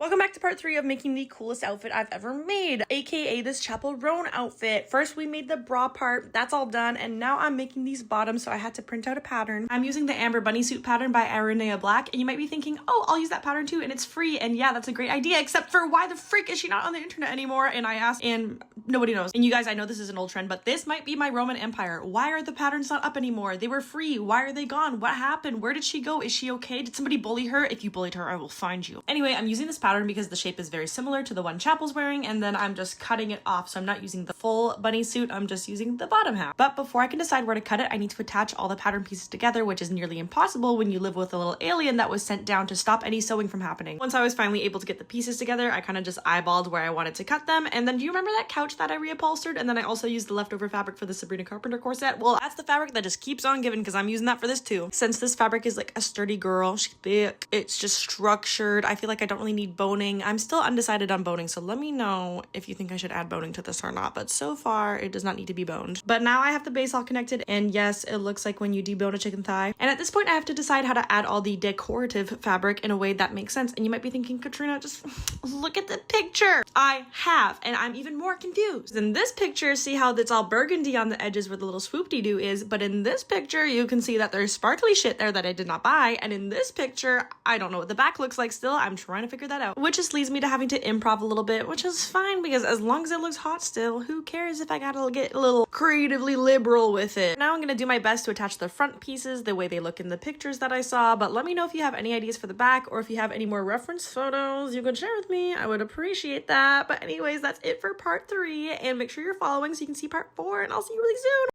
Welcome back to part 3 of making the coolest outfit I've ever made, aka this Chappell Roan outfit. First we made the bra part, that's all done, and now I'm making these bottoms, so I had to print out a pattern. I'm using the Amber Bunny Suit pattern by Aranea Black, and you might be thinking, oh, I'll use that pattern too, and it's free, and yeah, that's a great idea, except for why the frick is she not on the internet anymore? And I asked, and nobody knows. And you guys, I know this is an old trend, but this might be my Roman Empire. Why are the patterns not up anymore? They were free. Why are they gone? What happened? Where did she go? Is she okay? Did somebody bully her? If you bullied her, I will find you. Anyway, I'm using this pattern because the shape is very similar to the one Chappell's wearing, and then I'm just cutting it off. So I'm not using the full bunny suit, I'm just using the bottom half. But before I can decide where to cut it, I need to attach all the pattern pieces together, which is nearly impossible when you live with a little alien that was sent down to stop any sewing from happening. Once I was finally able to get the pieces together, I kind of just eyeballed where I wanted to cut them. And then do you remember that couch that I reupholstered? And then I also used the leftover fabric for the Sabrina Carpenter corset. Well, that's the fabric that just keeps on giving because I'm using that for this too. Since this fabric is like a sturdy girl, she's thick, it's just structured, I feel like I don't really need boning. I'm still undecided on boning, so let me know if you think I should add boning to this or not, but so far it does not need to be boned. But now I have the base all connected, and yes, it looks like when you debone a chicken thigh. And at this point I have to decide how to add all the decorative fabric in a way that makes sense. And you might be thinking, Katrina, just look at the picture I have, and I'm even more confused. In this picture, see how it's all burgundy on the edges where the little swoop-de-doo is, but in this picture you can see that there's sparkly shit there that I did not buy, and in this picture I don't know what the back looks like still. I'm trying to figure that out, which just leads me to having to improv a little bit, which is fine because as long as it looks hot still, who cares if I gotta get a little creatively liberal with it. Now I'm gonna do my best to attach the front pieces the way they look in the pictures that I saw, but let me know if you have any ideas for the back, or if you have any more reference photos you could share with me. I would appreciate that. But anyways, that's it for part 3, and make sure you're following so you can see part 4, and I'll see you really soon.